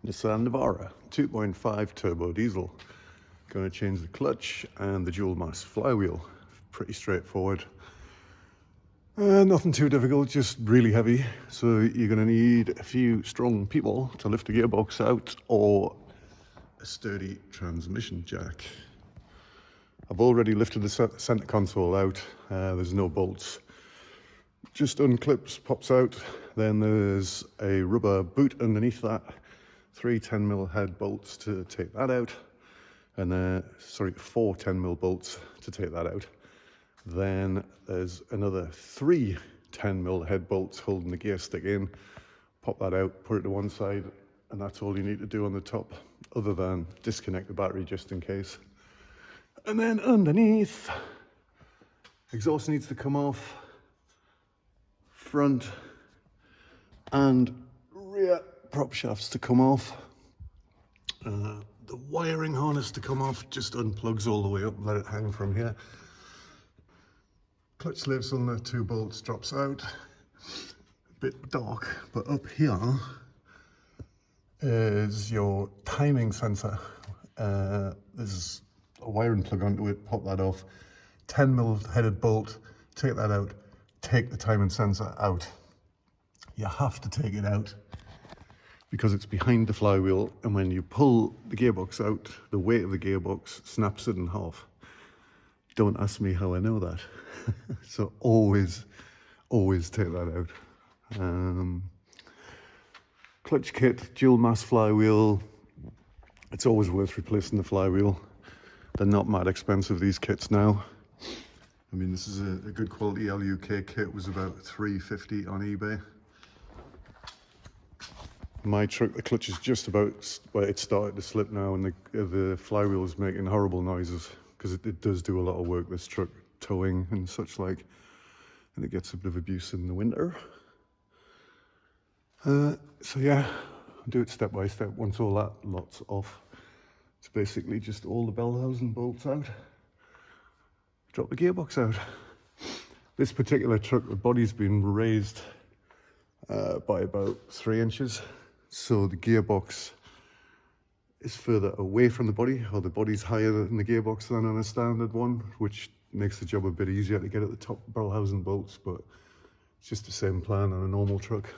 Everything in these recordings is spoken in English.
Nissan Navara 2.5 turbo diesel. Going to change the clutch and the dual mass flywheel. Pretty straightforward. Nothing too difficult, just really heavy. So you're going to need a few strong people to lift the gearbox out or a sturdy transmission jack. I've already lifted the center console out. There's no bolts. Just unclips, pops out. Then there's a rubber boot underneath that. 3 10mm head bolts to take that out. And 4 10mm bolts to take that out. Then there's another 3 10mm head bolts holding the gear stick in. Pop that out, put it to one side, and that's all you need to do on the top, other than disconnect the battery just in case. And then underneath, exhaust needs to come off, front and rear prop shafts to come off. The wiring harness to come off, just unplugs all the way up, let it hang from here. Clutch slave cylinder, 2 bolts, drops out. A bit dark, but up here is your timing sensor. There's a wiring plug onto it, pop that off. 10mm headed bolt, take that out, take the timing sensor out. You have to take it out because it's behind the flywheel, and when you pull the gearbox out, the weight of the gearbox snaps it in half. Don't ask me how I know that. So always take that out. Clutch kit, dual mass flywheel. It's always worth replacing the flywheel. They're not mad expensive, these kits now. I mean, this is a good quality LUK kit. It was about $3.50 on eBay. My truck, the clutch is just about, well, it started to slip now, and the flywheel is making horrible noises because it does do a lot of work, this truck, towing and such like, and it gets a bit of abuse in the winter. So yeah, I'll do it step by step. Once all that lot's off, it's basically just all the bell housing bolts out, drop the gearbox out. This particular truck, the body's been raised by about 3 inches. So the gearbox is further away from the body, or the body's higher than the gearbox than on a standard one, which makes the job a bit easier to get at the top barrel housing bolts, but it's just the same plan on a normal truck.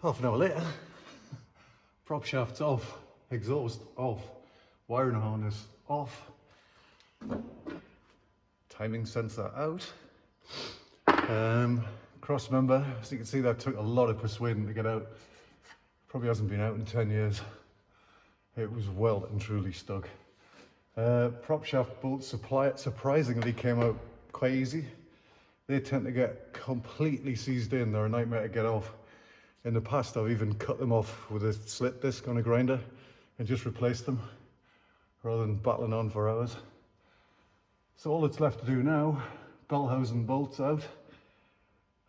Half an hour later, prop shafts off, exhaust off, wiring harness off, timing sensor out, cross member. As you can see, that took a lot of persuading to get out. Probably hasn't been out in 10 years. It was well and truly stuck. Prop shaft bolts surprisingly came out quite easy. They tend to get completely seized in. They're a nightmare to get off. In the past, I've even cut them off with a slit disc on a grinder and just replaced them rather than battling on for hours. So all that's left to do now, bell housing bolts out.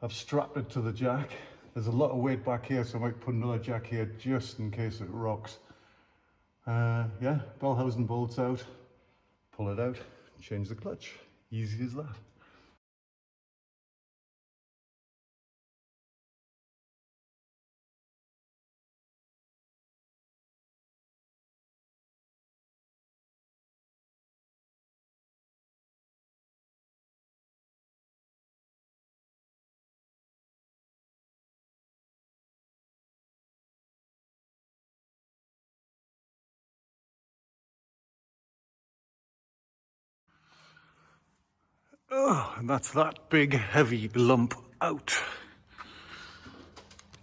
I've strapped it to the jack. There's a lot of weight back here, so I might put another jack here just in case it rocks. Yeah, bell housing bolts out, pull it out, change the clutch. Easy as that. Oh, and that's that big heavy lump out.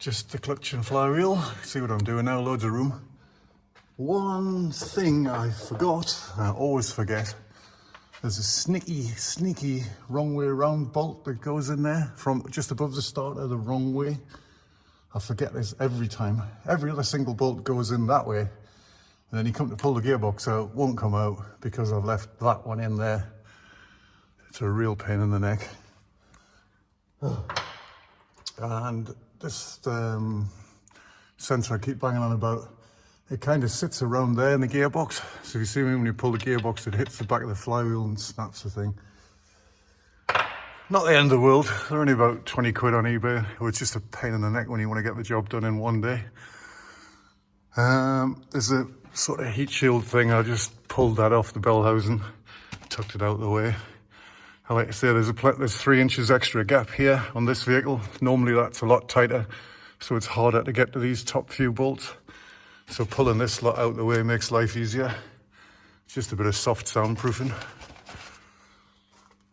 Just the clutch and flywheel. See what I'm doing now, loads of room. One thing I forgot, I always forget, there's a sneaky wrong way round bolt that goes in there from just above the starter, the wrong way. I forget this every time. Every other single bolt goes in that way, and then you come to pull the gearbox out, won't come out because I've left that one in there. It's a real pain in the neck. And this sensor I keep banging on about, it kind of sits around there in the gearbox. So you see when you pull the gearbox, it hits the back of the flywheel and snaps the thing. Not the end of the world. They're only about 20 quid on eBay. It's just a pain in the neck when you want to get the job done in one day. There's a sort of heat shield thing. I just pulled that off the bell housing, tucked it out of the way. I like to say there's 3 inches extra gap here on this vehicle. Normally that's a lot tighter, so it's harder to get to these top few bolts. So pulling this lot out of the way makes life easier. It's just a bit of soft soundproofing.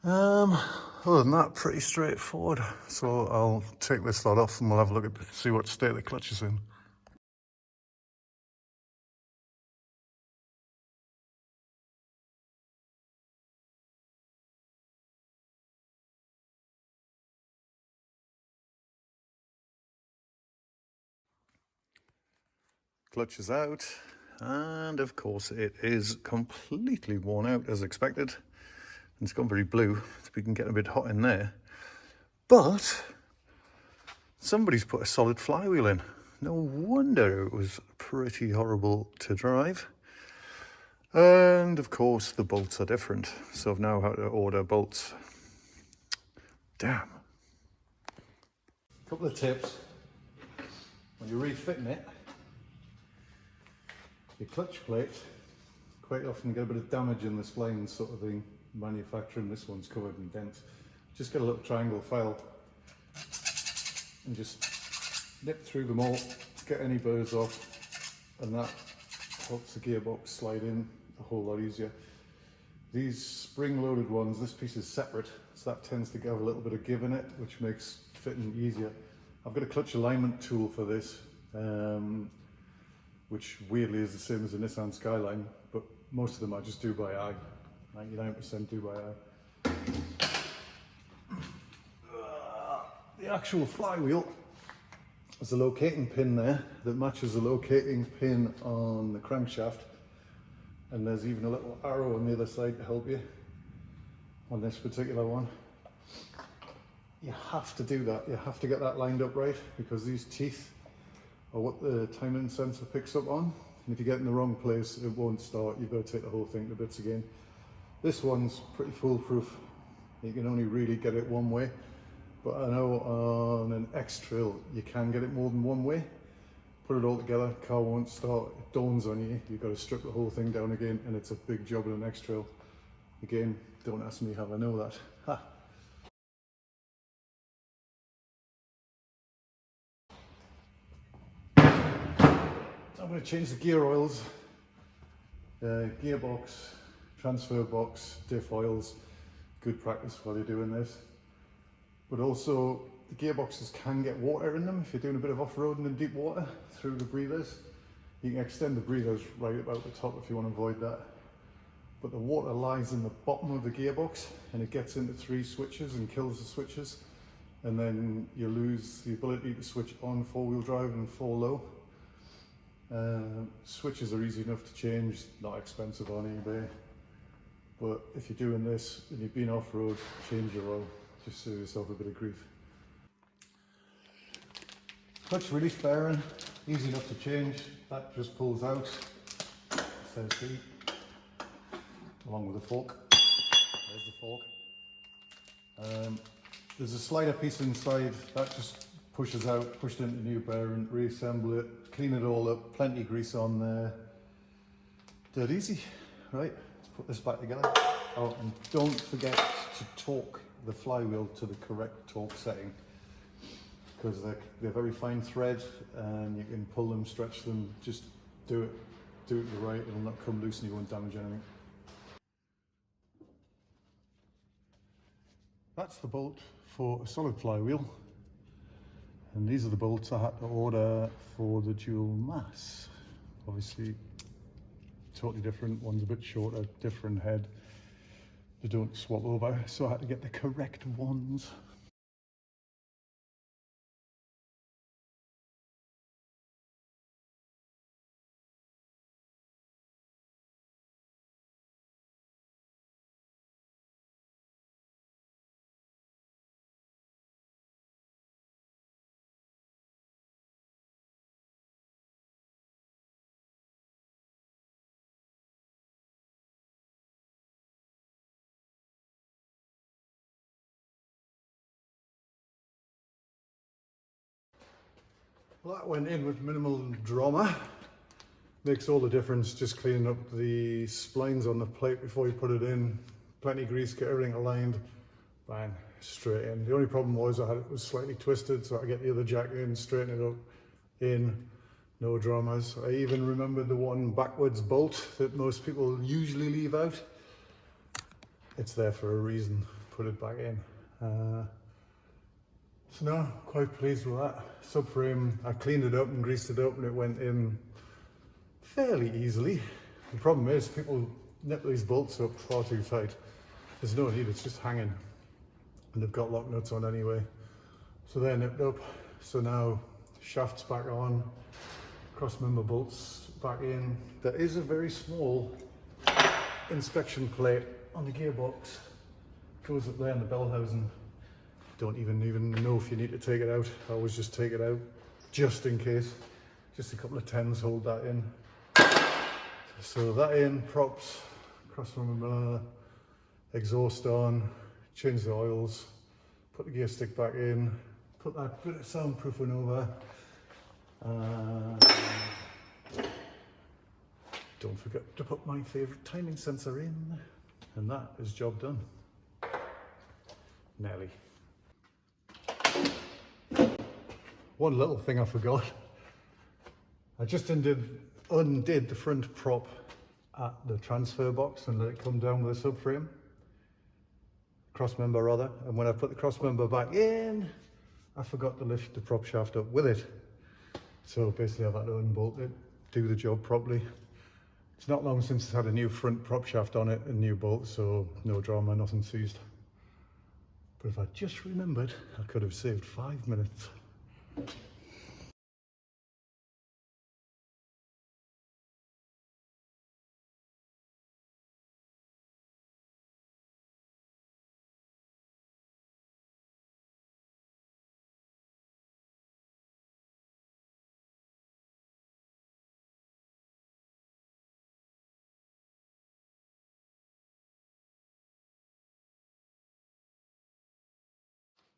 Other than that, pretty straightforward. So I'll take this lot off and we'll have a look at see what state the clutch is in. Clutch is out, and of course it is completely worn out as expected. It's gone very blue, so we can get a bit hot in there. But somebody's put a solid flywheel in. No wonder it was pretty horrible to drive. And of course the bolts are different, so I've now had to order bolts. Damn. Couple of tips. When you're refitting it, your clutch plate, quite often get a bit of damage in the splines sort of thing. Manufacturing, this one's covered in dents. Just get a little triangle file and just nip through them all, get any burrs off, and that helps the gearbox slide in a whole lot easier. These spring-loaded ones, this piece is separate, so that tends to have a little bit of give in it, which makes fitting easier. I've got a clutch alignment tool for this, which weirdly is the same as the Nissan Skyline, but most of them I just do by eye. 99% do by eye. The actual flywheel, there's a locating pin there that matches the locating pin on the crankshaft, and there's even a little arrow on the other side to help you on this particular one. You have to do that, you have to get that lined up right, because these teeth are what the timing sensor picks up on, and if you get in the wrong place it won't start. You've got to take the whole thing to bits again. This one's pretty foolproof. You can only really get it one way, but I know on an X-Trail you can get it more than one way. Put it all together, car won't start, it dawns on you, you've got to strip the whole thing down again, and it's a big job in an X-Trail. Again, don't ask me how I know that. Ha. I'm going to change the gear oils, gearbox, transfer box, diff oils. Good practice while you're doing this. But also the gearboxes can get water in them if you're doing a bit of off-roading in deep water through the breathers. You can extend the breathers right about the top if you want to avoid that. But the water lies in the bottom of the gearbox and it gets into 3 switches and kills the switches. And then you lose the ability to switch on 4-wheel drive and 4 low. Switches are easy enough to change, not expensive on eBay. But if you're doing this and you've been off-road, change your oil, just save yourself a bit of grief. Clutch release bearing, easy enough to change. That just pulls out, says B, along with the fork. There's the fork. There's a slider piece inside, that just pushes out, pushed into new bearing, reassemble it, clean it all up, plenty of grease on there. Dead easy, right? Let's put this back together. Oh, and don't forget to torque the flywheel to the correct torque setting, because they're very fine thread and you can pull them, stretch them, just do it right, it'll not come loose and you won't damage anything. That's the bolt for a solid flywheel. And these are the bolts I had to order for the dual mass. Obviously, totally different. One's a bit shorter, different head. They don't swap over, so I had to get the correct ones. Well, that went in with minimal drama. Makes all the difference just cleaning up the splines on the plate before you put it in. Plenty of grease, get everything aligned, bang, straight in. The only problem was it was slightly twisted, so I get the other jack in, straighten it up, in, no dramas. I even remember the one backwards bolt that most people usually leave out. It's there for a reason, put it back in. So no, quite pleased with that. Subframe, I cleaned it up and greased it up and it went in fairly easily. The problem is people nip these bolts up far too tight. There's no need, it's just hanging. And they've got lock nuts on anyway. So they're nipped up. So now shaft's back on, cross member bolts back in. There is a very small inspection plate on the gearbox. Goes up there in the bell housing. Don't even know if you need to take it out. I always just take it out, just in case. Just a couple of tens hold that in. So that in, props, cross member, exhaust on, change the oils, put the gear stick back in, put that bit of soundproofing over. Don't forget to put my favourite timing sensor in. And that is job done. Nearly. One little thing I forgot. I just undid the front prop at the transfer box and let it come down with a subframe. Cross member rather. And when I put the cross member back in, I forgot to lift the prop shaft up with it. So basically I've had to unbolt it, do the job properly. It's not long since it's had a new front prop shaft on it and new bolts, so no drama, nothing seized. But if I just remembered, I could have saved 5 minutes.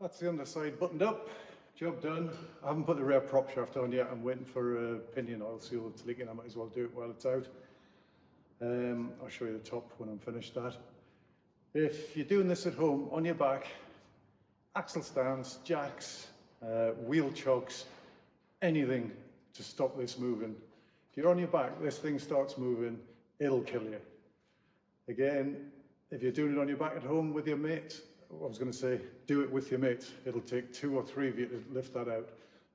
That's the underside buttoned up, job done. I haven't put the rear prop shaft on yet, I'm waiting for a pinion oil seal that's leaking. I might as well do it while it's out. I'll show you the top when I'm finished that. If you're doing this at home, on your back, axle stands, jacks, wheel chokes, anything to stop this moving. If you're on your back, this thing starts moving, it'll kill you. Again, if you're doing it on your back at home with your mate, I was going to say, do it with your mates. It'll take 2 or 3 of you to lift that out.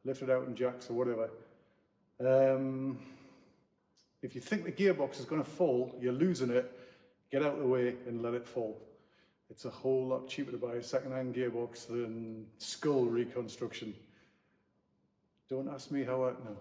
Lift it out in jacks or whatever. If you think the gearbox is going to fall, you're losing it, get out of the way and let it fall. It's a whole lot cheaper to buy a second-hand gearbox than skull reconstruction. Don't ask me how I know.